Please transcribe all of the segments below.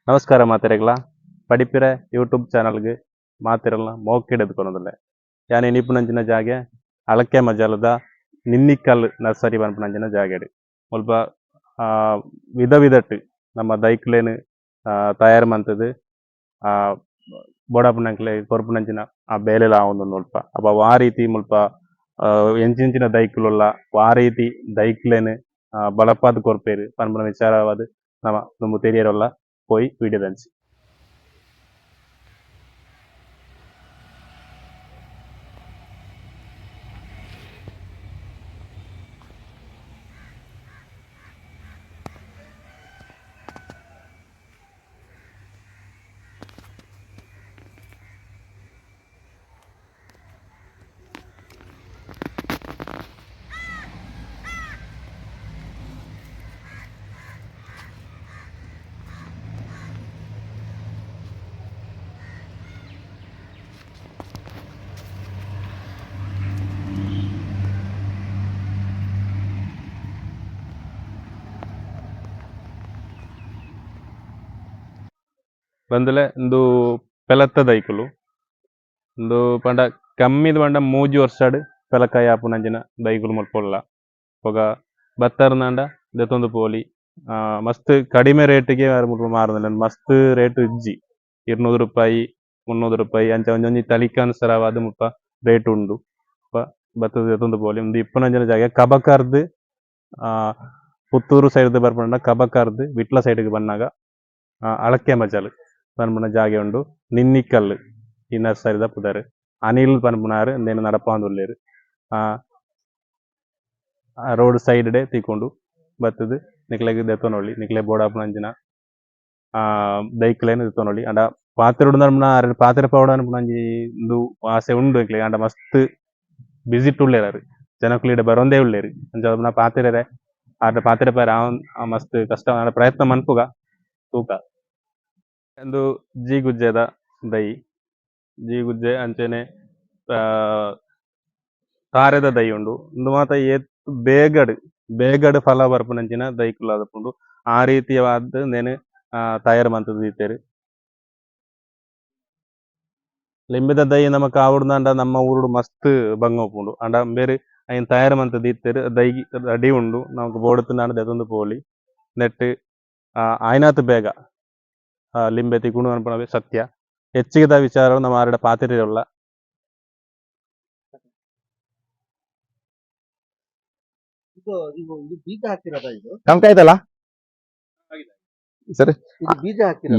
ನಮಸ್ಕಾರ ಮಾತೆರೆಗ್ಲ ಪಡಿಪಿರೆ ಯೂಟ್ಯೂಬ್ ಚಾನಲ್ಗೆ ಮಾತಿರಲ್ಲ ಮೋಕಿಡೆದುಕೊನೊಂದುಲ್ಲೆ ಯಾನೆ ನಿಪುಣಂಚಿನ ಜಾಗೆ ಅಳಕೆ ಮಜಾಲದ ನಿನ್ನಿಕಲ್ ನರ್ಸರಿ ಪನ್ಪುನಂಚಿನ ಜಾಗೆಡು ಮುಲ್ಪ ವಿಧ ವಿಧಟ್ ನಮ್ಮ ದೈಕ್ಲೇನು ತಯಾರು ಮಂತದು ಬೋಡಾಪುನಂಕ್ಲೆ ಕೊರ್ಪುನಂಚಿನ ಆ ಬೇಲೆಲ ಆವೊಂದು ಮುಲ್ಪ ಅಪ್ಪ ಆ ರೀತಿ ಮುಲ್ಪ ಎಂಚಿಂಚಿನ ದೈಕ್ಲುಲ್ಲ ಆ ರೀತಿ ದೈಕ್ಲೇನು ಬಳಪಾದ ಕೊರ್ಪೇರು ಪನ್ಪುನ ವಿಚಾರವಾದ ನಮ್ಮ ತುಂಬ ತೆರಿಯರಲ್ಲ പോയി വീഡിയോ ധരിച്ചു ಬಂದಲೆ ಒಂದು ಪೆಲತ್ತ ದೈಕುಲು ಒಂದು ಪಂಡ ಕಮ್ಮಿದ ಪಂಡ 3 ವರ್ಷಡ್ ಪೆಲಕಾಯಿ ಆಪುನಂಚಿನ ದೈಕುಲು ಮುಲ್ಪೊಲ್ಲ ಪೊಗ ಬತ್ತರ್ನಂಡ ದೆತೊಂದು ಪೋಲಿ ಮಸ್ತ್ ಕಡಿಮೆ ರೇಟಿಗೆ ಮುಲ್ಪ ಮಾರುದಿಲ್ಲ ಮಸ್ತ್ ರೇಟ್ ಇಜ್ಜಿ 200 ರೂಪಾಯಿ 300 ರೂಪಾಯಿ ಅಂಚ ಒಂಜೊಂಜಿ ತಲಿಕಾನುಸಾರವಾದ ಮುಲ್ಪ ರೇಟ್ ಉಂಡು ಬತ್ತದ ದೆತೊಂದು ಪೋಲಿ ಒಂದು ಇಪ್ಪುನಂಚಿನ ಜಾಗ ಕಬಕರ್ದು ಪುತ್ತೂರು ಸೈಡ್ ಬರ್ಪಂಡ ಕಬಕರ್ದು ವಿಟ್ಲ ಸೈಡ್ಗೆ ಬಂದಾಗ ಅಳಕೆ ಮಜಲ್ ಪನ್ಪುನ ಜಾಗೆ ಉಂಡು ನಿನ್ನಿಕಲ್ ಈ ನರ್ಸರಿದ ಪುದರ್ ಅನಿಲ್ ಪನ್ಪುನಾರು ನೇನು ನಡಪಾಂದುಲ್ಲೇರು ರೋಡ್ ಸೈಡ್ ಡೆ ತಿಕ್ಕೊಂಡು ಬತ್ತದು ನಿಕ್ಲೆಗ್ ದೆತೊನೊಳ್ಳಿ ನಿಕ್ಲೆ ಬೋಡಾಪುನಂಚಿನ ದೈಕ್ಲೇನು ದೆತೊನೊಳ್ಳಿ ಅಂಡ ಪಾತ್ರೆ ಉಂಡು ಪಾತ್ರೆ ಪೌಡ ಅನ್ಪುನಂಜಿ ಒಂದು ಆಸೆ ಉಂಡು ನಿಕ್ಲೆ ಅಂಡ ಮಸ್ತ್ ವಿಸಿಟ್ ಉಳ್ಳೇರು ಜನಕ್ಲೀಡೆ ಬರೋಂದೇ ಉಳ್ಳೇರು ಅಂಚ ಪಾತ್ರೆ ಆಟ ಪಾತ್ರೆ ಪಾರ ಮಸ್ತ್ ಕಷ್ಟ ಪ್ರಯತ್ನ ಮನ್ಪುಗ ತೂಕ ಒಂದು ಜೀಗುಜ್ಜೆದ ದೈ ಜೀಗುಜ್ಜೆ ಅಂಚೆನೆ ತಾರೆದ ದೈ ಉಂಡು ಒಂದು ಮಾತ ಬೇಗಡ್ ಫಲ ಬರ್ಪುನಂಚಿನ ದೈಕುಲಾದಪ್ಪುಂಡು ಆ ರೀತಿಯವಾದ ನೇನು ತಯಾರು ಮಂತದ್ದು ದೀತೇರು ಲಿಂಬೆದ ದೈ ನಮಕ್ ಆವಡ್ದಂಡ ನಮ್ಮ ಊರುಡು ಮಸ್ತ್ ಬಂಗೋಪುಂಡು ಅಂಡ ಬೇರೆ ಅಯ್ಯನ್ ತಯಾರು ಮಂತ ದೀತೇರು ದೈ ರೆಡಿ ಉಂಡು ನಮಕ್ ಬೋಡುತ್ತುಂಡ ದೆತೊಂದು ಪೋಲಿ ನೆಟ್ ಆಯ್ನಾತ್ ಬೇಗ ಲಿಂಬೆ ತಿಗುಣು ಅನ್ಪಣವೇ ಸತ್ಯ ಹೆಚ್ಚಿಗೆದ ವಿಚಾರವು ನಮ್ಮ ಆರಡ ಪಾತಿರಲ್ಲ ಕಮ್ಕಾಯ್ತಲ್ಲ ಸರಿ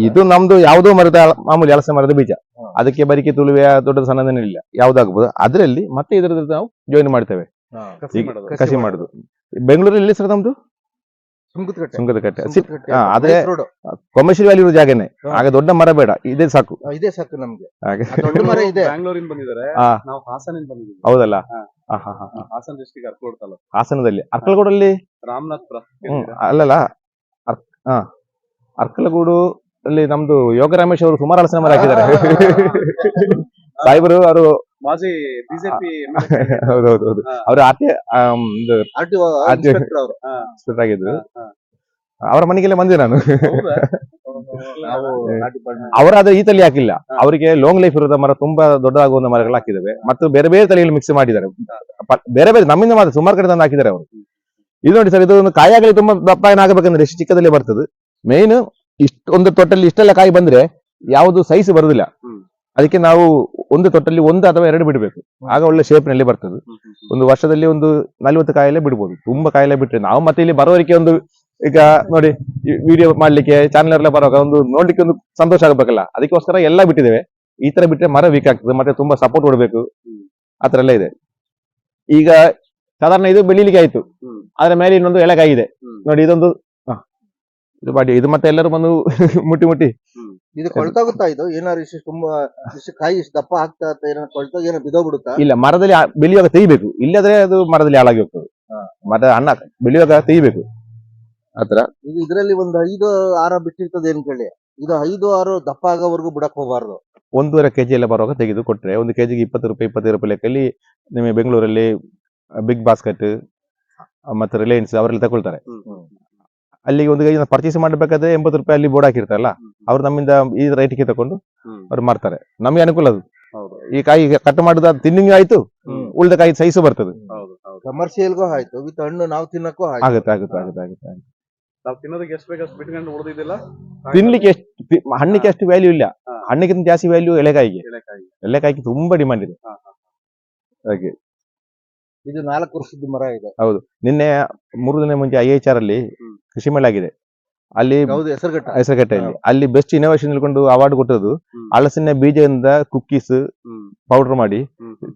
ಇದು ನಮ್ದು ಯಾವ್ದೋ ಮರದ ಮಾಮೂಲಿ ಹಲಸೆ ಮರದ ಬೀಜ ಅದಕ್ಕೆ ಬರಿಕೆ ತುಳುವೆ ದೊಡ್ಡ ಸಣ್ಣದೇನು ಇಲ್ಲ ಯಾವ್ದಾಗಬಹುದು ಅದ್ರಲ್ಲಿ ಮತ್ತೆ ಇದ್ರದ್ದು ನಾವು ಜಾಯಿನ್ ಮಾಡ್ತೇವೆ ಕಸಿ ಮಾಡುದು ಬೆಂಗಳೂರಲ್ಲಿ ಸರ್ ನಮ್ದು ಸುಂಕದಕಟ್ಟೆ ಆದ್ರೆ ಕಮರ್ಷಿಯಲ್ ವ್ಯಾಲ್ಯೂ ಇರೋ ಜಾಗನೆ ಆಗ ದೊಡ್ಡ ಮರ ಬೇಡ ಇದೇ ಸಾಕು ನಮ್ಗೆ ಹಾಗೆ ಹೌದಲ್ಲ ಹಾಸನದಲ್ಲಿ ಅರ್ಕಲಗೂಡಲ್ಲಿ ರಾಮನಾಥ್ಪುರ ಅಲ್ಲಲ್ಲ ಅರ್ಕಲಗೂಡು ಅಲ್ಲಿ ನಮ್ದು ಯೋಗ ರಮೇಶ್ ಅವರು ಸುಮಾರು ಹಲಸಿನ ಮರ ಹಾಕಿದ್ದಾರೆ ಸಾಯಿಬರು ಅವರು ಮಾಜಿ ಬಿಜೆಪಿ ಹೌದೌದು ಅವರು ಆಗಿದ್ರು ಅವರ ಮನೆಗೆಲ್ಲ ಬಂದೆ ನಾನು ಅವರ ಅದು ಈ ತಳಿ ಹಾಕಿಲ್ಲ ಅವರಿಗೆ ಲಾಂಗ್ ಲೈಫ್ ಇರೋದ ಮರ ತುಂಬಾ ದೊಡ್ಡದಾಗುವ ಮರಗಳು ಹಾಕಿದ್ದೇವೆ ಮತ್ತು ಬೇರೆ ಬೇರೆ ತಳಿಗಳು ಮಿಕ್ಸ್ ಮಾಡಿದ್ದಾರೆ ಬೇರೆ ಬೇರೆ ನಮ್ಮಿಂದ ಮಾತ್ರ ಸುಮಾರು ಕಡೆ ತಂದು ಹಾಕಿದ್ದಾರೆ ಅವರು ಇದು ನೋಡಿ ಸರ್ ಇದು ಒಂದು ಕಾಯಾಗಲಿ ತುಂಬಾ ದಪ್ಪ ಏನಾಗಬೇಕಂದ್ರೆ ಎಷ್ಟು ಚಿಕ್ಕದಲ್ಲೇ ಬರ್ತದೆ ಮೇನ್ ಒಂದು ತೊಟ್ಟಲ್ಲಿ ಇಷ್ಟೆಲ್ಲ ಕಾಯಿ ಬಂದ್ರೆ ಯಾವುದು ಸೈಜ್ ಬರುದಿಲ್ಲ ಅದಕ್ಕೆ ನಾವು ಒಂದು ತೊಟ್ಟಲ್ಲಿ 1 ಅಥವಾ 2 ಬಿಡಬೇಕು ಆಗ ಒಳ್ಳೆ ಶೇಪ್ ನಲ್ಲಿ ಬರ್ತದೆ ಒಂದು ವರ್ಷದಲ್ಲಿ ಒಂದು 40 ಕಾಯಲ್ಲೇ ಬಿಡ್ಬೋದು ತುಂಬಾ ಕಾಯಲ್ಲೇ ಬಿಟ್ರೆ ನಾವು ಮತ್ತೆ ಇಲ್ಲಿ ಬರೋರಿಗೆ ಒಂದು ಈಗ ನೋಡಿ ವಿಡಿಯೋ ಮಾಡ್ಲಿಕ್ಕೆ ಚಾನೆಲ್ ಎಲ್ಲ ಬರುವಾಗ ಒಂದು ನೋಡ್ಲಿಕ್ಕೆ ಒಂದು ಸಂತೋಷ ಆಗ್ಬೇಕಲ್ಲ ಅದಕ್ಕೋಸ್ಕರ ಎಲ್ಲ ಬಿಟ್ಟಿದ್ದೇವೆ ಈ ತರ ಬಿಟ್ರೆ ಮರ ವೀಕ್ ಆಗ್ತದೆ ಮತ್ತೆ ತುಂಬಾ ಸಪೋರ್ಟ್ ಕೊಡ್ಬೇಕು ಆತರ ಎಲ್ಲ ಇದೆ ಈಗ ಸಾಧಾರಣ ಇದು ಬೆಳಿಲಿಕ್ಕೆ ಆಯ್ತು ಅದ್ರ ಮೇಲೆ ಇನ್ನೊಂದು ಎಳೆಕಾಯಿ ಇದೆ ನೋಡಿ ಇದೊಂದು ಇದು ಮಾಡಿ ಇದು ಮತ್ತೆ ಎಲ್ಲರೂ ಬಂದು ಮುಟ್ಟಿ ಇದು ಕೊಳ್ತಾಗುತ್ತಾ ಇದು ಏನಾದ್ರು ಇಷ್ಟು ತುಂಬಾ ಇಷ್ಟು ಕಾಯಿ ಇಷ್ಟು ದಪ್ಪ ಆಗ್ತಾ ಏನಾದ್ರು ಕೊಳ್ತಾಗ ಏನೋ ಬಿದ್ದೋಗ್ಬಿಡುತ್ತಾ ಇಲ್ಲ ಮರದಲ್ಲಿ ಬೆಳೆಯುವಾಗ ತೆಗಿಬೇಕು ಇಲ್ಲದ್ರೆ ಅದು ಮರದಲ್ಲಿ ಹಾಳಾಗಿ ಹೋಗ್ತದೆ ಮರ ಅನ್ನ ಬೆಳೆಯುವಾಗ ತೆಗಿಬೇಕು ಆತರ ಈಗ ಇದರಲ್ಲಿ ಒಂದು 5-6 ಬಿಟ್ಟಿರ್ತದೆ ಏನ್ ಕೇಳಿ ಇದು 5-6 ದಪ್ಪ ಆಗೋವರೆಗೂ ಬಿಡಕ್ ಹೋಗಬಾರ್ದು 1.5 kg ಎಲ್ಲ ಬರುವಾಗ ತೆಗೆದು ಕೊಟ್ರೆ 1 kg 20 ರೂಪಾಯಿ 25 ರೂಪಾಯಿ ಲೆಕ್ಕಲ್ಲಿ ನಿಮಗೆ ಬೆಂಗಳೂರಲ್ಲಿ ಬಿಗ್ ಬಾಸ್ಕೆಟ್ ಮತ್ತೆ ರಿಲಯನ್ಸ್ ಅವರೆಲ್ಲ ತಗೊಳ್ತಾರೆ ಅಲ್ಲಿಗೆ ಒಂದು ಕೈ ಪರ್ಚೇಸ್ ಮಾಡಬೇಕಾದ್ರೆ 80 ರೂಪಾಯಿ ಅಲ್ಲಿ ಬೋರ್ಡ್ ಹಾಕಿರ್ತಾರಲ್ಲ, ಅವ್ರು ನಮ್ಮಿಂದ ಈ ರೇಟಿಗೆ ತಕೊಂಡು ಅವ್ರು ಮಾರ್ತಾರೆ. ನಮಗೆ ಅನುಕೂಲ ಅದು. ಈ ಕಾಯಿ ಕಟ್ ಮಾಡಿದ ತಿನ್ನಿಂಗ್ ಆಯ್ತು, ಉಳಿದ ಕಾಯಿ ಸೈಜು ಬರ್ತದೆ. ಕಮರ್ಷಿಯಲ್ಗೂ ಆಯ್ತು, ವಿತ್ ಹಣ್ಣು ನಾವು ತಿನ್ನಕ್ಕೂ ಆಗುತ್ತೆ ಆಗುತ್ತೆ ಆಗುತ್ತೆ ಆಗುತ್ತೆ. ನಾವು ತಿನ್ನೋದಕ್ಕೆ ಎಷ್ಟು ಬೇಕಷ್ಟು ಬಿಟ್ಕೊಂಡು ಉಳಿದಿದ್ದಿಲ್ಲ. ತಿನ್ಲಿಕ್ಕೆ ಎಷ್ಟು ಹಣ್ಣಿಗೆ ಅಷ್ಟು ವ್ಯಾಲ್ಯೂ ಇಲ್ಲ, ಹಣ್ಣಿಗಿಂತ ಜಾಸ್ತಿ ವ್ಯಾಲ್ಯೂ ಎಲೆಕಾಯಿಗೆ. ಎಲೆಕಾಯಿಗೆ ತುಂಬಾ ಡಿಮಾಂಡ್ ಇದೆ. ಹಾಗೆ ಇದು 4 ವರ್ಷದ ಮರ ಇದೆ. ಹೌದು. ನಿನ್ನೆ 3 ದಿನ ಮುಂಚೆ IHR ಅಲ್ಲಿ ಕೃಷಿ ಮೇಳ ಆಗಿದೆ. ಅಲ್ಲಿ ಹೆಸರುಘಟ್ಟೆಯಲ್ಲಿ ಅಲ್ಲಿ ಬೆಸ್ಟ್ ಇನೋವೇಷನ್ ತಿಳ್ಕೊಂಡು ಅವಾರ್ಡ್ ಕೊಟ್ಟದ್ದು. ಹಲಸಿನ ಬೀಜದಿಂದ ಕುಕ್ಕೀಸ್ ಪೌಡರ್ ಮಾಡಿ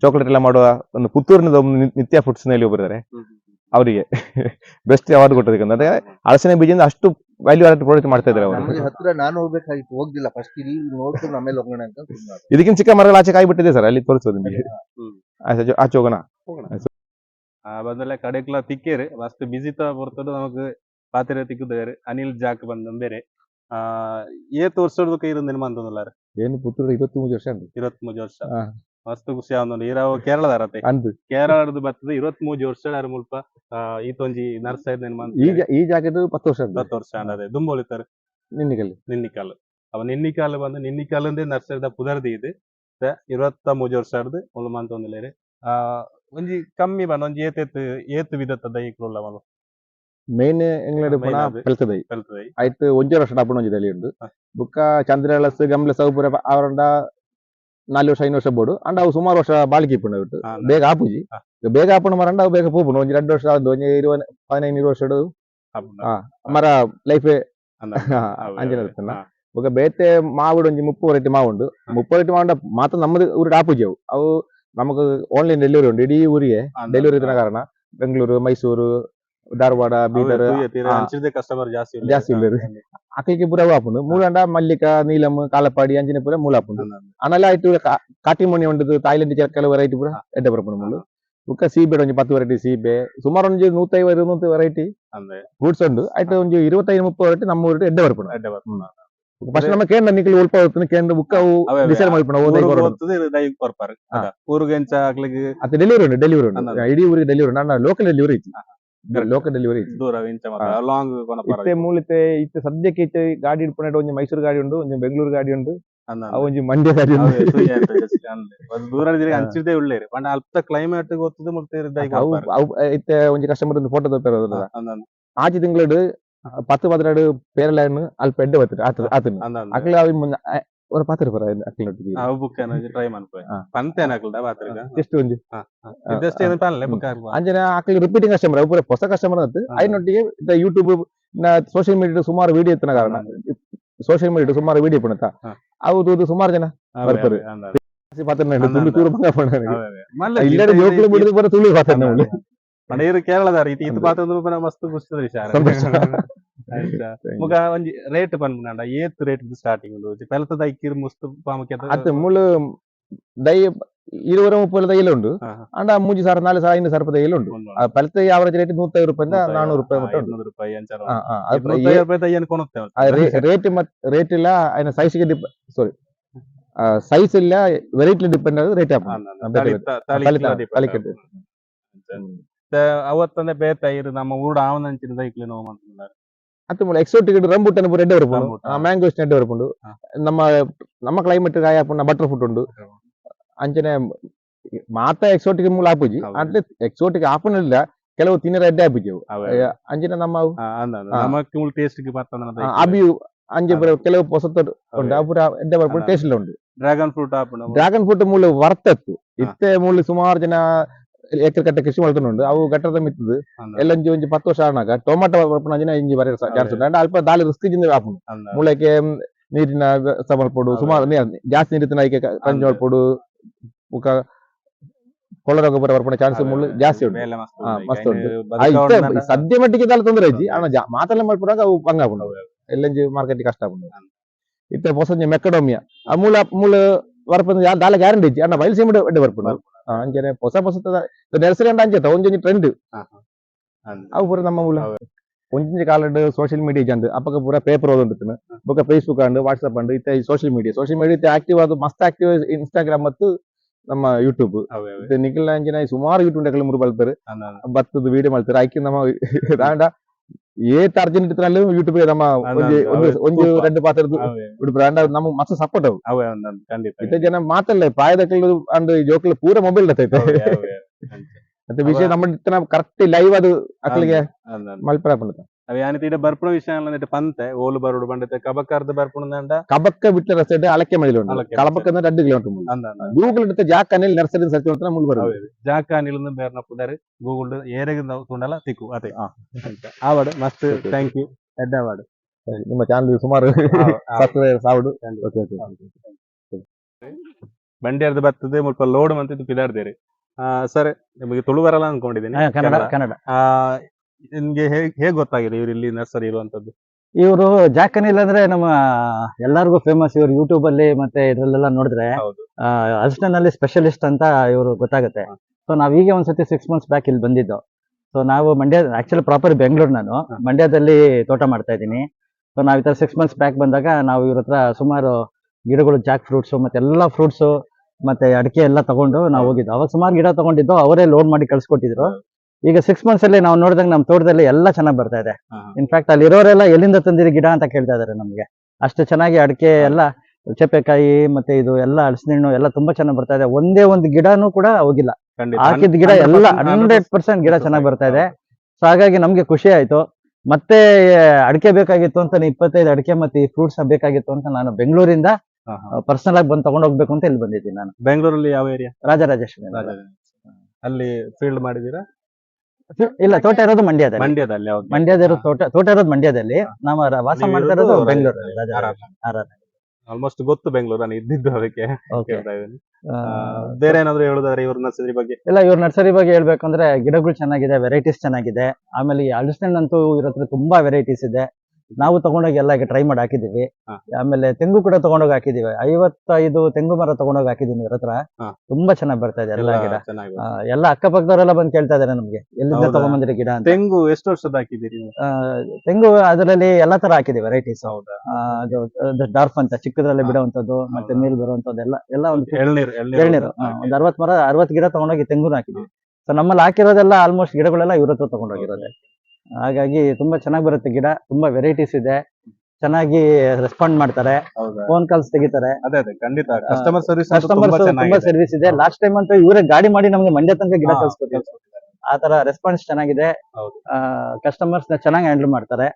ಚಾಕ್ಲೇಟ್ ಎಲ್ಲ ಮಾಡುವ ಒಂದು ಪುತ್ತೂರಿನ ನಿತ್ಯ ಫುಡ್ಸ್ ನಲ್ಲಿ ಒಬ್ಬರಿದ್ದಾರೆ, ಅವರಿಗೆ ಬೆಸ್ಟ್ ಅವಾರ್ಡ್ ಕೊಟ್ಟದಕ್ಕೆ. ಅಂದ್ರೆ ಹಲಸಿನ ಬೀಜದಿಂದ ಅಷ್ಟು ವ್ಯಾಲ್ಯೂ ಆಡ್ ಪ್ರಾಡಕ್ಟ್ ಮಾಡ್ತಾ ಇದ್ದಾರೆ ಅವರು. ಹತ್ರ ನಾನು ಹೋಗ್ಬೇಕಾಗಿತ್ತು, ಹೋಗ್ಲಿಲ್ಲ. ಫಸ್ಟ್ ಇಲ್ಲಿ ನೋಡ್ಕೊಂಡು ಆಮೇಲೆ ಹೋಗೋಣ ಅಂತ. ಇದಕ್ಕಿಂತ ಚಿಕ್ಕ ಮರಗಳು ಆಚೆ ಕಾಯ್ಬಿಟ್ಟಿದೆ ಸರ್, ಅಲ್ಲಿ ತೋರಿಸೋದು ನಿಮಗೆ. ಆಚೆ ಹೋಗೋಣ. ಬಂದಲ್ಲ ಕಡೆಕ್ಲ ತಿಕ್ಕೇರಿ ಮಸ್ತ್ ಬಿಸಿತ ಬರ್ತದ ನಮಕ್ ಪಾತ್ರೆ ತಿಕ್ಕುದಾರೆ. ಅನಿಲ್ ಜಾಕ್ ಬಂದ ಬೇರೆ ಏತ್ ವರ್ಷದ ಕೈ ಇರೋ ನಿರ್ಮಾಣ ಅಂತಂದಲ್ಲ ಏನು ಪುತ್ತೂರು 23 ವರ್ಷ 23 ವರ್ಷ ಮಸ್ತ್ ಖುಷಿ ಆವೊಂದು ಇರಾವ್ ಕೇರಳದಾರತೆ ಕೇರಳದ ಬರ್ತದ 23 ವರ್ಷ ಮುಲ್ಪ ಈತೊಂಜಿ ನರ್ಸರಿ ನಿರ್ಮಾಣ ಈ ಜಾಗದ 10 ವರ್ಷ ಅನ್ನದೆ ದುಂಬೋಳಿತಾರೆ. ನಿನ್ನಿಕಲ್ಲು ಅವ ನಿನ್ನಿಕಾಲ್ ಬಂದು ನಿನ್ನಿಕಾಲಂದೇ ನರ್ಸರಿದ ಪುದರ್ದಿ ಇದೆ 23 ವರ್ಷ ಆಡ್ದು ಒಂದು ಮಂತ್ ಒಂದಿಲ್ಲ ಒಂಜಿ ಕಮ್ಮಿ ಬಂದ ಒಂಜಿ ಏತ್ ವಿಧದ ದೈಕ್ಲುಲ್ಲ ಮಗ ಮೇನ್ ಎಂಗ್ಲಡ್ ಪುನ ಪೆಲ್ತದೈ ಆಯ್ತು 1 ವರ್ಷ ಡಾಪಣ ಒಂಜಿ ತಲಿ ಉಂಡು. ಬುಕ್ಕ ಚಂದ್ರಳಸ್ ಗಮ್ಲ ಸೌಪುರ ಅವರಂಡ 4 ವರ್ಷ 5 ವರ್ಷ ಬೋಡು ಅಂಡ ಅವು ಸುಮಾರು ವರ್ಷ ಬಾಳಿಕೆ ಇಪ್ಪುಂಡು ಬಿಟ್ಟು ಬೇಗ ಆಪುಜಿ. ಬೇಗ ಆಪುಂಡು ಮರ ಅವು ಬೇಗ ಪೂಪುಂಡು ಒಂಜಿ 2 ವರ್ಷ ಆದ್ ಒಂಜಿ 15 ವರ್ಷ ಮರ ಲೈಫ್ ಅಂಜನ ಇರ್ತನ. ಬುಕ್ಕ ಬೇತೆ ಮಾವುಡು ಒಂಜಿ 30 ವೆರೈಟಿ ಮಾವುಂಡು. 30 ವೆರೈಟಿ ಮಾವುಂಡ ಮಾತ್ರ ನಮ್ಮದು ಊರಿಡ ಆಪುಜಿ ಅವು ಅವು ನಮಕ್ ಆನ್ಲೈನ್ ಡೆಲಿವರಿ ಉಂಟು. ಇಡೀ ಊರಿಗೆ ಡೆಲಿವರಿ ಇದ್ದ ಕಾರಣ ಬೆಂಗಳೂರು, ಮೈಸೂರು, ಧಾರವಾಡ, ಬೀದರ್ ಜಾಸ್ತಿ ಇಲ್ಲ ಅಕ್ಲಿಗೆ ಪೂರ ಆಪುಂಡು. ಮೂಲಂಡ ಮಲ್ಲಿಕ, ನೀಲಂ, ಕಾಲಪಾಡಿ ಅಂಚಿನ ಪೂರ ಮೂಲ ಆಪುಂಡು. ಅನಲ ಆಯ್ತು ಕಾಟಿಮಣಿ ಉಂಟು ಥಾಯ್ಲೆಂಡ್ ಕೆಲವು ವೆರೈಟಿ ಪೂರ ಎಡ್ಡೆ ಬರ್ಪುಂಡು ಮೂಲು. ಬುಕ್ಕ ಸೀಬೆ ಒಂಜಿ 10 ವೆರೈಟಿ ಸೀಬೆ ಸುಮಾರು ಒಂಜಿ 150 ವೆರೈಟಿ ಫ್ರೂಟ್ಸ್ ಉಂಡು. ಆಯ್ತು ಒಂಜಿ 25-30 ವೆರೈಟಿ ನಮ್ಮ ಊರು ಎಡ್ಡೆ ಬರ್ಪುಂಡು. ಫಸ್ಟ್ ನಮ್ಮ ಕೇಂದ್ರ ನಿಖಿಲ್ ಉಲ್ಪ ಹೋಗ್ತಾನೆ ಕೇಂದ್ರ ಬುಕ್ಕ ಅವು ಡಿಸೈಡ್ ಮಾಡ್ಕೊಂಡು ಅತ್ತೆ ಡೆಲಿವರಿ ಉಂಟು ಇಡೀ ಊರಿಗೆ ಡೆಲಿವರಿ ಉಂಟು. ನನ್ನ ಲೋಕಲ್ ಡೆಲಿವರಿ ಇತ್ತು ಇತ್ತೆ ಮೂಲತೆ ಇತ್ತೆ ಸದ್ಯಕ್ಕೆ ಇತ್ತೆ ಗಾಡಿ ಇಡ್ಪುಂಡು. ಒಂಜಿ ಮೈಸೂರು ಗಾಡಿ ಉಂಡು, ಒಂಜಿ ಬೆಂಗಳೂರು ಗಾಡಿ ಉಂಡು, ಒಂಜಿ ಮಂಡ್ಯ ಗಾಡಿ ಉಂಡು. ಕ್ಲೈಮೇಟ್ ಇತ್ತೆ ಒಂಜಿ ಕಸ್ಟಮರ್ ಫೋಟೋ ತೋಪೇರ ಆಚೆ ತಿಂಗಳು 10-12 ಪೇರಲೈನ್ ಅಲ್ಪ ಎಡ್ಡೆ ಬರ್ತಾರೆ ಆತನ ಅಕ್ಲ ஒரு பாத்துட்டு அக்லொಟ್ಟಿಗೆ ಎಷ್ಟು ಒಂಜಿ ಅಂಜನ ಅಕ್ಲಿ ರಿಪೀಟಿಂಗ್ ಕಸ್ಟಮರ್ ಪೂರ ಹೊಸ ಕಸ್ಟಮರ್ ಅಂತ ಐನೊಟ್ಟಿಗೆ ಯೂಟ್ಯೂಬ್ ಸೋಷಿಯಲ್ ಮೀಡಿಯಾ ಸುಮಾರು ವಿಡಿಯೋ ಇತ್ತನ ಕಾರಣ ಸೋಷಿಯಲ್ ಮೀಡಿಯಾ ಸುಮಾರು ವಿಡಿಯೋ ಪುಣತ ಹೌದು ಸುಮಾರು ಜನ ಬರ್ತಾರೆ. ಕೇರಳದಾರ ಇದು ಪಾತ್ರ ಮಸ್ತ್ ಮುಗ ಒಂಜಿ ರೇಟ್ ಪನ್ಪುನಾಂಡ ಏತ್ ರೇಟ್ ಸ್ಟಾರ್ಟಿಂಗ್ ಉಂಡು ಪೆಲತ ದೈಕಿರ್ ಮುಸ್ತ್ ಪಾಮಕ್ಕೆ ಅತ್ತೆ ಮುಳ್ಳು ದೈ 20-30 ದೈಲ ಉಂಡು ಅಂಡ 3,000-4,000-5,000 ದೈಲ ಉಂಡು. ಪೆಲತ ಆವರೇಜ್ ರೇಟ್ 150 ರೂಪಾಯಿಂದ 400 ರೂಪಾಯಿ ರೇಟ್ ಇಲ್ಲ ಐನ ಸೈಜ್ಗೆ ಸಾರಿ ಸೈಜ್ ಇಲ್ಲ ವೆರೈಟಿ ಡಿಪೆಂಡ್ ಆಗ ರೇಟ್ ಅವತ್ತಂದ್ರೆ ಬೇತಾಯಿರು ನಮ್ಮ ಊಡ ಆವನಂಚಿನ ದೈಕ್ಲಿ ನೋವು ಮಾಡ್ತಿದ್ದಾರೆ. ಅತ್ತ ಮೂಲ ಎಕ್ಸೋಟಿಕ್ ರಂಬುಟನ್ ಪೂರ ಎಡ್ಡೆ ಬರ್ಪುಂಡು, ಮ್ಯಾಂಗೋಸ್ ಎಡ್ಡೆ ಬರ್ಪುಂಡು. ನಮ್ಮ ಕ್ಲೈಮೇಟ್ ಗಾಯ ಆಪುಂಡು ಬಟರ್ ಫ್ರೂಟ್ ಉಂಡು ಅಂಚನೆ ಮಾತ ಎಕ್ಸೋಟಿಕ್ ಮೂಲ ಆಪುಜಿ ಅಂದ್ರೆ ಎಕ್ಸೋಟಿಕ್ ಆಪುನಿಲ್ಲ ಕೆಲವು ತಿನ್ನರ ಎಡ್ಡೆ ಆಪುಜಿ ಅವು ಅಂಚಿನ ನಮ್ಮ ಅಬಿಯು ಅಂಜೆ ಕೆಲವು ಹೊಸತ ಉಂಡು ಅವು ಪೂರ ಎಡ್ಡೆ ಬರ್ಪುಂಡು ಟೇಸ್ಟ್ ಇಲ್ಲ ಉಂಡು. ಡ್ರಾಗನ್ ಫ್ರೂಟ್ ಮೂಲ ವರ್ತತ್ತು ಇತ್ತೆ ಮೂಲ ಸುಮಾರು ಜನ ಏಕರ್ ಕಟ್ಟೆ ಕೃಷಿ ಮಾಡ್ಕೊಂಡು ಅವು ಗಟ್ಟದ ಮಿತ್ತದು ಎಲ್ಲ ಒಂಜಿ 10 ವರ್ಷ ಆನಾಗ ಟೊಮಾಟೊ ಬರ್ಪುನ ಇಂಜಿ ಬರ ಚಾನ್ಸ್ ಉಂಟು. ಅಲ್ಪ ದಾಳಿ ರಿಸ್ಕ್ ಜಿಂದ ಆಪುಂಡು ಮೂಲಕ್ಕೆ ನೀರಿನ ಸಮಲ್ಪಡು ಸುಮಾರು ಜಾಸ್ತಿ ನೀರಿನ ಕಂಜು ಮಲ್ಪಡು ಮುಖ ಕೊಳ್ಳರೋಗ ಬರ ಬರ್ಪುನ ಚಾನ್ಸ್ ಮುಳ್ಳು ಜಾಸ್ತಿ ಉಂಟು. ಮಸ್ತ್ ಉಂಟು ಸದ್ಯ ಮಟ್ಟಿಗೆ ದಾಲ ತೊಂದರೆ ಐತಿ ಅಣ್ಣ ಮಾತಲ್ಲ ಮಾಡ್ಬಿಡಾಗ ಅವು ಭಂಗ ಆಪುಂಡು ಎಲ್ಲಂಜಿ ಮಾರ್ಕೆಟ್ ಕಷ್ಟ ಆಪುಂಡು. ಇತ್ತೆ ಹೊಸಂಜಿ ಮೆಕ್ಕಡೋಮಿಯಾ ಆ ಮೂಲ ಬರ್ಪುನ ದಾಲ ಗ್ಯಾರಂಟಿ ಇಜ್ಜಿ ಅಣ್ಣ ಬಯಲು ಸೀಮಿಡ್ ಎಡ್ಡೆ ಬರ್ಪುಂಡು ಅಂಜನೆ ಹೊಸ ನರ್ಸರಿ ಅಂಡ ಅಂಚೆತ ಒಂಜೊಂಜಿ ಟ್ರೆಂಡ್ ಅವು ಪೂರ ನಮ್ಮ ಮೂಲ ಒಂಜೊಂಜಿ ಕಾಲಡ್ ಸೋಷಿಯಲ್ ಮೀಡಿಯಾ ಜಂಡ್ ಅಪ್ಪಗ ಪೂರ ಪೇಪರ್ ಓದೊಂದಿತ್ತನ ಬೊಕ ಫೇಸ್ಬುಕ್ ಅಂಡ್ ವಾಟ್ಸ್ಆಪ್ ಅಂಡ್ ಇತ್ತೆ ಸೋಷಿಯಲ್ ಮೀಡಿಯಾ ಆಕ್ಟಿವ್ ಆದ ಮಸ್ತ್ ಆಕ್ಟಿವ್ ಇನ್ಸ್ಟಾಗ್ರಾಮ್ ಮತ್ತು ನಮ್ಮ ಯೂಟ್ಯೂಬ್ ನಿಖಿಲ್ ಅಂಜನ ಸುಮಾರು ಯೂಟ್ಯೂಬ್ ಮೂರು ಬಲ್ತಾರೆ ಬತ್ತದ ವಿಡಿಯೋ ಮಾಡ್ತಾರೆ ಐಕಿ ನಮ್ಮ ಏತ್ ಅರ್ಜೆಂಟ್ ಇತ್ತನಲ್ಲೂ ಯೂಟ್ಯೂಬ್ ನಮ್ಮ ಒಂದು ರೆಡ್ ಪಾತ್ರದ ಉಡುಪು ನಮ್ಗೆ ಮಸ್ತ್ ಸಪೋರ್ಟ್ ಅವು ಅವೇ ಖಂಡಿತ ಇತ್ತ ಜನ ಮಾತಲ್ಲ ಪ್ರಾಯದಕ್ಕಳು ಅಂಡ್ ಜೋಕ್ಲು ಪೂರ ಮೊಬೈಲ್ ಇರ್ತೈತೆ ಮತ್ತೆ ವಿಷಯ ನಮ್ಮ ಕರೆಕ್ಟ್ ಲೈವ್ ಅದು ಅಕ್ಲಿಗೆ ಮಲ್ಪರ ಅవి ಯಾನಿತ ಬರ್ಪುಣ ವಿಷಯ ಪಂತೆ ಓಲು ಬರುಡು ಬಂಡತೆ ಕಬಕಾರ್ದ ಬರ್ಪುಣಂದ ಕಬಕ್ಕ ಬಿಟ್ಟ ರಸ್ತೆ ಅಳಕೆ ಮೈಲು ಕಬಕ್ಕ 2 ಕಿಲೋಮೀಟರ್ ಗೂಗಲ್ ಇಡುತ್ತೆ ಜಾಕ್ ಅನಿಲ್ ನರ್ಸರಿ ಸರ್ಚ್ ಮಾಡ್ತಾ ಮುಲ್ ಬರೋದು ಜಾಕ್ ಅನಿಲ್ ಬೇರ್ನ ಪುದಾರಿ ಗೂಗಲ್ ಏರೆಗೆ ತುಂಡಲ ತಿಕ್ಕು ಅದೇ ಆವಾಡು ಮಸ್ತ್ ಥ್ಯಾಂಕ್ ಯು ಹೆಡ್ ಅವಾರ್ಡ್ ನಿಮ್ಮ ಚಾನಲ್ ಸುಮಾರು ಸಾವುಡು ಬಂಡಿಯರ್ದು ಬರ್ತದೆ ಮುಲ್ಪ ಲೋಡ್ ಮಂತಿದ್ದು ಪಿದಾರ್ದೇರಿ ಸರ್ ನಿಮಗೆ ತುಳು ಬರಲ್ಲ ಅನ್ಕೊಂಡಿದ್ದೀನಿ ಕನ್ನಡ ನಿಮ್ಗೆ ಹೇಗ್ ಗೊತ್ತಾಗಿದೆ ಇವ್ರು ಇಲ್ಲಿ ನರ್ಸರಿ ಇರುವಂತದ್ದು ಇವರು ಜಾಕ್ ಅನಿಲ್ ಅಂದ್ರೆ ನಮ್ಮ ಎಲ್ಲರಿಗೂ ಫೇಮಸ್. ಇವರು ಯೂಟ್ಯೂಬ್ ಅಲ್ಲಿ ಮತ್ತೆ ಇದ್ರಲ್ಲೆಲ್ಲ ನೋಡಿದ್ರೆ ಅಸಿಸ್ಟೆಂಟ್ ಅಲ್ಲಿ ಸ್ಪೆಷಲಿಸ್ಟ್ ಅಂತ ಇವರು ಗೊತ್ತಾಗುತ್ತೆ. ಸೊ ನಾವೀಗ ಒಂದ್ಸತಿ 6 months ಬ್ಯಾಕ್ ಇಲ್ಲಿ ಬಂದಿದ್ದು. ಸೊ ನಾವು ಮಂಡ್ಯ ಆಕ್ಚುಲಿ ಪ್ರಾಪರ್ ಬೆಂಗಳೂರು, ನಾನು ಮಂಡ್ಯದಲ್ಲಿ ತೋಟ ಮಾಡ್ತಾ ಇದ್ದೀನಿ. ಸೊ ನಾವ್ ಈ ತರ 6 months ಬ್ಯಾಕ್ ಬಂದಾಗ ನಾವು ಇವ್ರ ಹತ್ರ ಸುಮಾರು ಗಿಡಗಳು, ಜಾಕ್ ಫ್ರೂಟ್ಸ್ ಮತ್ತೆ ಎಲ್ಲಾ ಫ್ರೂಟ್ಸ್ ಮತ್ತೆ ಅಡಿಕೆ ಎಲ್ಲ ತಗೊಂಡು ನಾವು ಹೋಗಿದ್ದು. ಅವಾಗ ಸುಮಾರು ಗಿಡ ತಗೊಂಡಿದ್ದು, ಅವರೇ ಲೋಡ್ ಮಾಡಿ ಕಳ್ಸಿಕೊಟ್ಟಿದ್ರು. ಈಗ 6 months ಅಲ್ಲಿ ನಾವು ನೋಡಿದಾಗ ನಮ್ಮ ತೋಟದಲ್ಲಿ ಎಲ್ಲ ಚೆನ್ನಾಗಿ ಬರ್ತಾ ಇದೆ. ಇನ್ಫ್ಯಾಕ್ಟ್ ಅಲ್ಲಿ ಇರೋರೆಲ್ಲ ಎಲ್ಲಿಂದ ತಂದಿರಿ ಗಿಡ ಅಂತ ಕೇಳ್ತಾ ಇದಾರೆ ನಮ್ಗೆ. ಅಷ್ಟು ಚೆನ್ನಾಗಿ ಅಡಿಕೆ ಎಲ್ಲ, ಚಪ್ಪೆಕಾಯಿ ಮತ್ತೆ ಇದು ಎಲ್ಲ ಹಲಸಿನ ಹಣ್ಣು ಎಲ್ಲ ತುಂಬಾ ಚೆನ್ನಾಗಿ ಬರ್ತಾ ಇದೆ. ಒಂದೇ ಒಂದು ಗಿಡನೂ ಕೂಡ ಹೋಗಿಲ್ಲ. ಹಾಕಿದ ಗಿಡ ಎಲ್ಲ 100% ಗಿಡ ಚೆನ್ನಾಗಿ ಬರ್ತಾ ಇದೆ. ಸೊ ಹಾಗಾಗಿ ನಮ್ಗೆ ಖುಷಿ ಆಯ್ತು. ಮತ್ತೆ ಅಡಿಕೆ ಬೇಕಾಗಿತ್ತು ಅಂತ 25 ಅಡಿಕೆ ಮತ್ತೆ ಈ ಫ್ರೂಟ್ಸ್ ಬೇಕಾಗಿತ್ತು ಅಂತ ನಾನು ಬೆಂಗಳೂರಿಂದ ಪರ್ಸನಲ್ ಆಗಿ ಬಂದು ತಗೊಂಡ್ ಹೋಗ್ಬೇಕು ಅಂತ ಇಲ್ಲಿ ಬಂದಿದ್ದೀನಿ. ನಾನು ಬೆಂಗಳೂರಲ್ಲಿ ಯಾವ ಏರಿಯಾ? ರಾಜರಾಜೇಶ್ವರಿ. ಅಲ್ಲಿ ಫೀಲ್ಡ್ ಮಾಡಿದೀರಾ? ಇಲ್ಲ, ತೋಟ ಇರೋದು ಮಂಡ್ಯದಲ್ಲಿ. ಮಂಡ್ಯದ ತೋಟ ಇರೋದು ಮಂಡ್ಯದಲ್ಲಿ. ನಾವು ವಾಸ ಮಾಡ್ತಾ ಇರೋದು ಬೆಂಗಳೂರಲ್ಲಿ. ಆಲ್ಮೋಸ್ಟ್ ಗೊತ್ತು ಬೆಂಗಳೂರು, ನಾನು ಇದ್ದಿದ್ದು ಅದಕ್ಕೆ ಕೇಳ್ತಾ ಇದ್ದೀನಿ. ಬೇರೆ ಏನಾದ್ರು ಹೇಳೋದಾದ್ರೆ ಇವ್ರ ನರ್ಸರಿ ಬಗ್ಗೆ? ಇಲ್ಲ, ಇವ್ರ ನರ್ಸರಿ ಬಗ್ಗೆ ಹೇಳ್ಬೇಕಂದ್ರೆ ಗಿಡಗಳು ಚೆನ್ನಾಗಿದೆ, ವೆರೈಟೀಸ್ ಚೆನ್ನಾಗಿದೆ. ಆಮೇಲೆ ಈ ಹಲಸಿನ ಅಂತೂ ಇವ್ರ ಹತ್ರ ತುಂಬಾ ವೆರೈಟೀಸ್ ಇದೆ. ನಾವು ತಗೊಂಡೋಗಿ ಎಲ್ಲ ಟ್ರೈ ಮಾಡಿ ಹಾಕಿದೀವಿ. ಆಮೇಲೆ ತೆಂಗು ಕೂಡ ತಗೊಂಡೋಗಿ ಹಾಕಿದೀವಿ. 55 ತೆಂಗು ಮರ ತಗೊಂಡೋಗಿ ಹಾಕಿದೀನಿ ಇವ್ರ ಹತ್ರ. ತುಂಬಾ ಚೆನ್ನಾಗಿ ಬರ್ತಾ ಇದೆ ಎಲ್ಲ ಗಿಡ. ಎಲ್ಲ ಅಕ್ಕಪಕ್ಕದವರೆಲ್ಲ ಬಂದು ಕೇಳ್ತಾ ಇದಾರೆ ನಮ್ಗೆ, ಎಲ್ಲಿಂದ ತಗೊಂಡ್ಬಂದಿರಿ ಗಿಡ ಅಂತ. ತೆಂಗು ಎಷ್ಟು ವರ್ಷದ ಹಾಕಿದ್ದೀರಿ? ತೆಂಗು ಅದರಲ್ಲಿ ಎಲ್ಲಾ ತರ ಹಾಕಿದೀವಿ ವೆರೈಟೀಸ್. ಅದು ಡಾರ್ಫ್ ಅಂತ ಚಿಕ್ಕದ್ರಲ್ಲಿ ಬಿಡುವಂತದ್ದು, ಮತ್ತೆ ನೀರು ಬರುವಂತದ್ದು ಎಲ್ಲ ಒಂದು ಎಳ್ನೀರು ಒಂದು 60 ಮರ 60 ಗಿಡ ತಗೊಂಡೋಗಿ ತೆಂಗುನ ಹಾಕಿದೀವಿ. ಸೊ ನಮ್ಮಲ್ಲಿ ಹಾಕಿರೋದೆಲ್ಲ ಆಲ್ಮೋಸ್ಟ್ ಗಿಡಗಳೆಲ್ಲ ಇವ್ರ ಹತ್ರ ತಗೊಂಡೋಗಿರೋದೆ. ಹಾಗಾಗಿ ತುಂಬಾ ಚೆನ್ನಾಗಿ ಬರುತ್ತೆ ಗಿಡ. ತುಂಬಾ ವೆರೈಟೀಸ್ ಇದೆ, ಚೆನ್ನಾಗಿ ರೆಸ್ಪಾಂಡ್ ಮಾಡ್ತಾರೆ, ಫೋನ್ ಕಾಲ್ಸ್ ತೆಗಿತಾರೆ. ಕಸ್ಟಮರ್ ಸರ್ವಿಸ್ ತುಂಬಾ ಸರ್ವಿಸ್ ಇದೆ. ಲಾಸ್ಟ್ ಟೈಮ್ ಅಂತ ಇವರೇ ಗಾಡಿ ಮಾಡಿ ನಮ್ಗೆ ಮಂಡ್ಯ ತನಕ ಗಿಡ ಕಳ್ಸ್ಕೊಟ್ಟಿದ್ದಾರೆ. ಆ ತರ ರೆಸ್ಪಾನ್ಸ್ ಚೆನ್ನಾಗಿದೆ. ಕಸ್ಟಮರ್ಸ್ ನ ಚೆನ್ನಾಗಿ ಹ್ಯಾಂಡಲ್ ಮಾಡ್ತಾರೆ.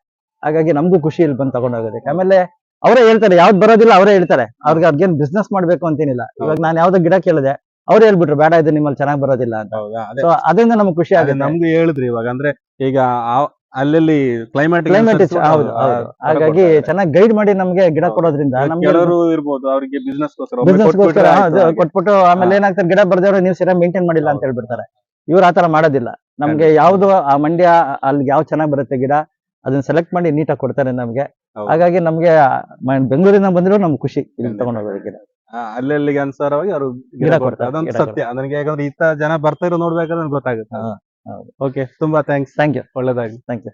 ಹಾಗಾಗಿ ನಮ್ಗೂ ಖುಷಿ ಇಲ್ಲಿ ಬಂದು ತಗೊಂಡ್ ಹೋಗೋದಕ್ಕೆ. ಆಮೇಲೆ ಅವರೇ ಹೇಳ್ತಾರೆ, ಯಾವ್ದು ಬರೋದಿಲ್ಲ ಅವರೇ ಹೇಳ್ತಾರೆ. ಅವ್ರಿಗೇನ್ ಬಿಸ್ನೆಸ್ ಮಾಡ್ಬೇಕು ಅಂತೇನಿಲ್ಲ. ಇವಾಗ ನಾನು ಯಾವ್ದೋ ಗಿಡ ಕೇಳಿದೆ, ಅವ್ರು ಹೇಳ್ಬಿಟ್ರು ಬೇಡ, ಇದು ನಿಮ್ಮಲ್ಲಿ ಚೆನ್ನಾಗಿ ಬರೋದಿಲ್ಲ ಅಂತ. ಸೊ ಅದರಿಂದ ನಮ್ಗೆ ಖುಷಿ ಆಗುತ್ತೆ. ನಮ್ಗೆ ಹೇಳಿದ್ರಿ ಇವಾಗ, ಅಂದ್ರೆ ಈಗ ಅಲ್ಲಲ್ಲಿ ಕ್ಲೈಮೇಟ್ ಹೌದು. ಹಾಗಾಗಿ ಚೆನ್ನಾಗಿ ಗೈಡ್ ಮಾಡಿ ನಮ್ಗೆ ಗಿಡ ಕೊಡೋದ್ರಿಂದ ಕೆಲವರು ಇರ್ಬೋದು, ಅವರಿಗೆ ಬಿಸ್ನೆಸ್ ಕೊಟ್ಬಿಟ್ಟು ಆಮೇಲೆ ಏನಾಗ್ತಾರೆ, ಗಿಡ ಬರ್ದವ್ರು ನೀವು ಸರಿಯಾಗಿ ಮೇಂಟೈನ್ ಮಾಡಿಲ್ಲ ಅಂತ ಹೇಳ್ಬಿಡ್ತಾರೆ. ಇವ್ರು ಆತರ ಮಾಡೋದಿಲ್ಲ. ನಮ್ಗೆ ಯಾವ್ದು ಆ ಮಂಡ್ಯ ಅಲ್ಲಿ ಯಾವ್ದು ಚೆನ್ನಾಗಿ ಬರುತ್ತೆ ಗಿಡ, ಅದನ್ನ ಸೆಲೆಕ್ಟ್ ಮಾಡಿ ನೀಟಾಗಿ ಕೊಡ್ತಾರೆ ನಮ್ಗೆ. ಹಾಗಾಗಿ ನಮ್ಗೆ ಬೆಂಗಳೂರಿಂದ ಬಂದಿರೋ ನಮ್ಗೆ ಖುಷಿ ಇಲ್ಲಿ ತಗೊಂಡ್ ಹೋಗೋದು ಗಿಡ. ಅಲ್ಲೆಲ್ಲಿಗೆ ಅನುಸಾರವಾಗಿ ಅವರು ಗಿಡ ಕೊಡ್ತಾರೆ. ಅದೊಂದು ಸತ್ಯ. ನನಗೆ ಯಾಕಂದ್ರೆ ಇತ್ತ ಜನ ಬರ್ತಾ ಇರೋ ನೋಡ್ಬೇಕಾದ್ರೆ ಗೊತ್ತಾಗುತ್ತೆ. ಓಕೆ, ತುಂಬಾ ಥ್ಯಾಂಕ್ಸ್. Thank you. ಒಳ್ಳೇದಾಗಿ. Thank you.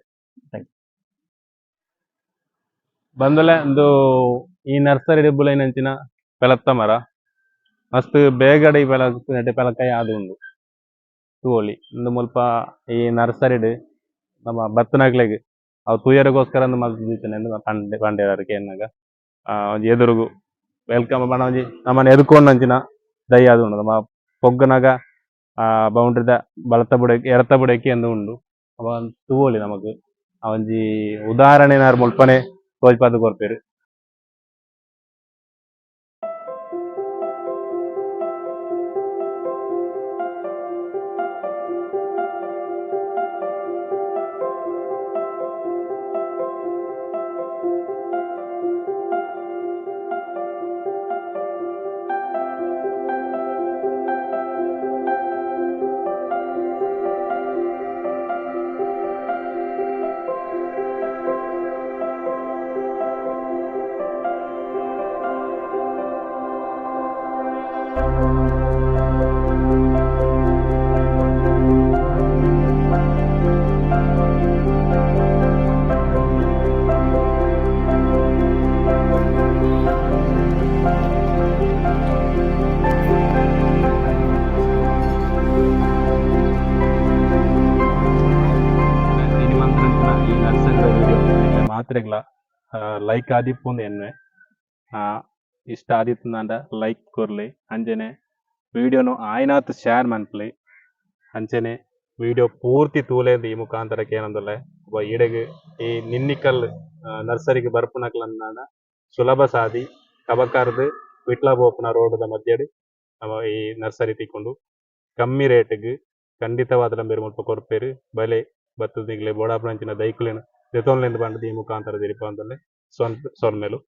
ಬಂದಲೆ ಒಂದು ಈ ನರ್ಸರಿ ಡಿಬ್ಬುಲೈನಂಚಿನ ಪೆಲತ್ತ ಮರ ಮಸ್ತ್ ಬೇಗಡೆ ಪೆಲಕಾಯಿ ಅದು ಉಂಡು ತೂವೊಲಿ ಇಂದು ಮುಲ್ಪ ಈ ನರ್ಸರಿಡ್ ನಮ್ಮ ಬತ್ತನಗ್ಲೆಗ್ ಅವು ತೂಯರಿಗೋಸ್ಕರ ಮಲ್ತಿದ್ದೇನೆ ಪಂಡೆಯವ್ರಿಗೆ ಎನ್ನಾಗ ಒಂಜಿ ಎದುರುಗು ವೆಲ್ಕಮ್ ಬಣ್ಣ ಒಂಜಿ ನಮ್ಮನ್ನ ಎದುಕೊಂಡಂಚಿನ ದೈ ಅದು ಉಂಡು. ನಮ್ಮ ಪೊಗ್ಗನಾಗ ಬೌಂಡ್ರಿದ ಬಳತ ಬುಡಕ್ಕೆ ಎರತ ಬುಡಕ್ಕೆ ಎಂದು ಉಂಡು. ಅವ ತೂವೊಲಿ ನಮಕ್ ಒಂಜಿ ಉದಾಹರಣೆ ಮುಲ್ಪನೆ ತೋಜ್ಪಾದ್ ಕೊರ್ಪೆರ್. ಮಾತ್ರೆಗಳ ಲೈಕ್ ಆದಿಪ್ಪುಂದು ಎನ್ವೆ ಇಷ್ಟ ಆದಿತ್ತು ನಂಡ ಲೈಕ್ ಕೊರ್ಲಿ ಅಂಚನೆ ವಿಡಿಯೋನು ಆಯ್ನಾತ್ ಶೇರ್ ಮನ್ಪಲಿ ಅಂಚನೆ ವಿಡಿಯೋ ಪೂರ್ತಿ ತೂಲೆಂದು ಈ ಮುಖಾಂತರಕ್ಕೆ ಏನಂದಲ್ಲ ಈಡೆಗೆ ಈ ನಿನ್ನಿಕಲ್ ನರ್ಸರಿಗೆ ಬರ್ಪುನಕ್ಲಂದಾಂಡ ಸುಲಭ ಸಾದಿ ಕಬಕಾರ್ದು ವಿಟ್ಲ ಬೋಪನ ರೋಡ್ದ ಮಧ್ಯಡು ಈ ನರ್ಸರಿ ತಿಕ್ಕೊಂಡು ಕಮ್ಮಿ ರೇಟ್ಗೆ ಖಂಡಿತವಾದ ಬೇರೆ ಮುಲ್ಪ ಕೊರ್ಪೇರು ಬಲೆ ಬತ್ತದಿಗ್ಲೆ ಬೋಡಾಪುನಂಚಿನ ದೈಕುಲಿನ ದೆತೊನ್ಲೆಂದು ಬಂಡದು ಈ ಮುಖಾಂತರ ದಿರಿಪ ಅಂತಂದ್ರೆ ಸೊನ್ಮೇಲು